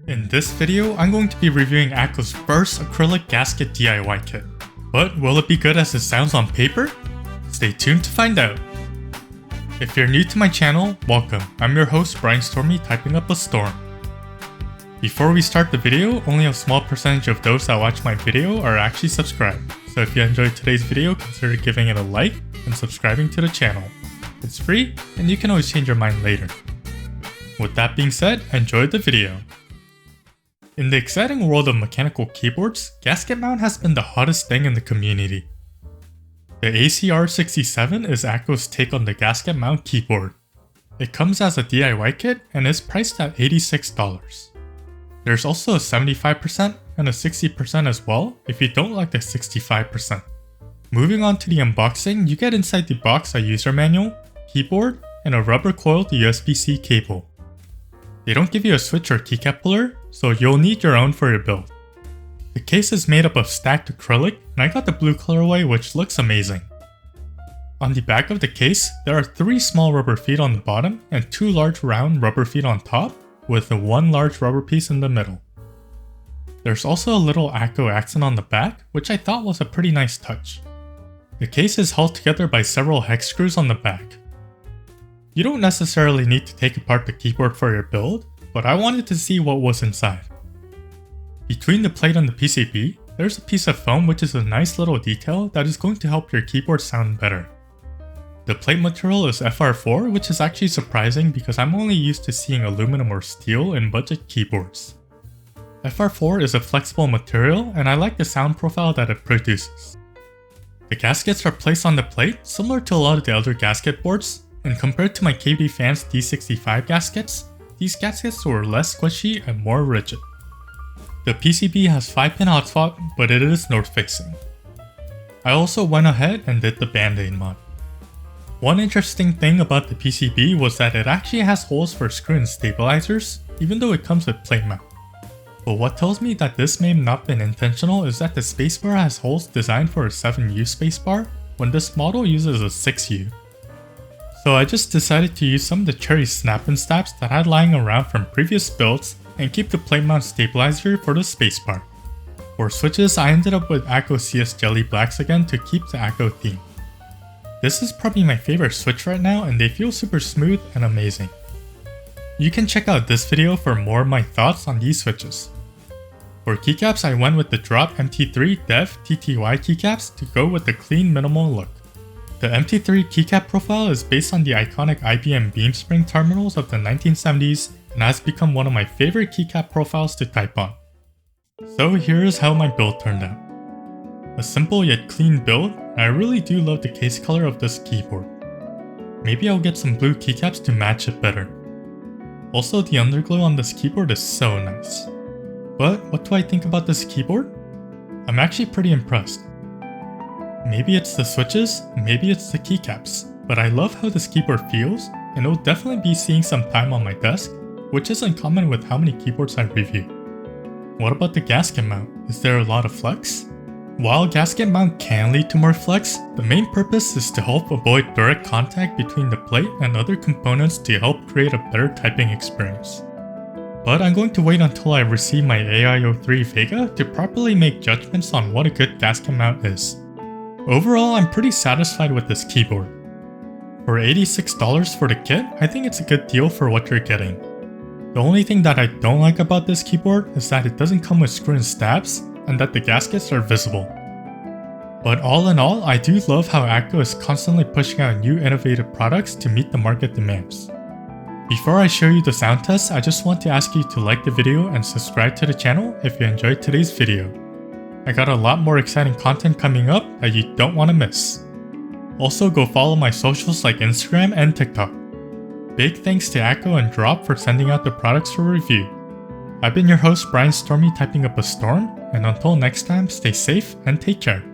In this video, I'm going to be reviewing Akko's first acrylic gasket DIY kit. But will it be good as it sounds on paper? Stay tuned to find out. If you're new to my channel, welcome. I'm your host Brian Stormy, typing up a storm. Before we start the video, only a small percentage of those that watch my video are actually subscribed. So if you enjoyed today's video, consider giving it a like and subscribing to the channel. It's free, and you can always change your mind later. With that being said, enjoy the video. In the exciting world of mechanical keyboards, gasket mount has been the hottest thing in the community. The ACR67 is Akko's take on the gasket mount keyboard. It comes as a DIY kit and is priced at $86. There's also a 75% and a 60% as well if you don't like the 65%. Moving on to the unboxing, you get inside the box a user manual, keyboard, and a rubber coiled USB-C cable. They don't give you a switch or keycap puller, so you'll need your own for your build. The case is made up of stacked acrylic, and I got the blue colorway, which looks amazing. On the back of the case, there are 3 small rubber feet on the bottom and 2 large round rubber feet on top, with the 1 large rubber piece in the middle. There's also a little Akko accent on the back, which I thought was a pretty nice touch. The case is held together by several hex screws on the back. You don't necessarily need to take apart the keyboard for your build, but I wanted to see what was inside. Between the plate and the PCB, there's a piece of foam, which is a nice little detail that is going to help your keyboard sound better. The plate material is FR4, which is actually surprising because I'm only used to seeing aluminum or steel in budget keyboards. FR4 is a flexible material, and I like the sound profile that it produces. The gaskets are placed on the plate, similar to a lot of the other gasket boards, and compared to my KB Fans D65 gaskets, these gaskets were less squishy and more rigid. The PCB has 5-pin hot swap, but it is north facing. I also went ahead and did the band-aid mod. One interesting thing about the PCB was that it actually has holes for screw and stabilizers, even though it comes with plate mount. But what tells me that this may have not been intentional is that the spacebar has holes designed for a 7U spacebar, when this model uses a 6U. So I just decided to use some of the cherry snap and snaps that I had lying around from previous builds and keep the plate mount stabilizer for the spacebar. For switches, I ended up with Akko CS Jelly Blacks again to keep the Akko theme. This is probably my favorite switch right now, and they feel super smooth and amazing. You can check out this video for more of my thoughts on these switches. For keycaps, I went with the Drop MT3 Dev TTY keycaps to go with the clean minimal look. The MT3 keycap profile is based on the iconic IBM beam spring terminals of the 1970s and has become one of my favorite keycap profiles to type on. So here is how my build turned out. A simple yet clean build, and I really do love the case color of this keyboard. Maybe I'll get some blue keycaps to match it better. Also, the underglow on this keyboard is so nice. But what do I think about this keyboard? I'm actually pretty impressed. Maybe it's the switches, maybe it's the keycaps, but I love how this keyboard feels, and it'll definitely be seeing some time on my desk, which isn't common with how many keyboards I review. What about the gasket mount? Is there a lot of flex? While gasket mount can lead to more flex, the main purpose is to help avoid direct contact between the plate and other components to help create a better typing experience. But I'm going to wait until I receive my AIO3 Vega to properly make judgments on what a good gasket mount is. Overall, I'm pretty satisfied with this keyboard. For $86 for the kit, I think it's a good deal for what you're getting. The only thing that I don't like about this keyboard is that it doesn't come with screw and stabs, and that the gaskets are visible. But all in all, I do love how Akko is constantly pushing out new innovative products to meet the market demands. Before I show you the sound test, I just want to ask you to like the video and subscribe to the channel if you enjoyed today's video. I got a lot more exciting content coming up that you don't want to miss. Also, go follow my socials like Instagram and TikTok. Big thanks to Akko and Drop for sending out the products for review. I've been your host Brian Stormy, typing up a storm, and until next time, stay safe and take care.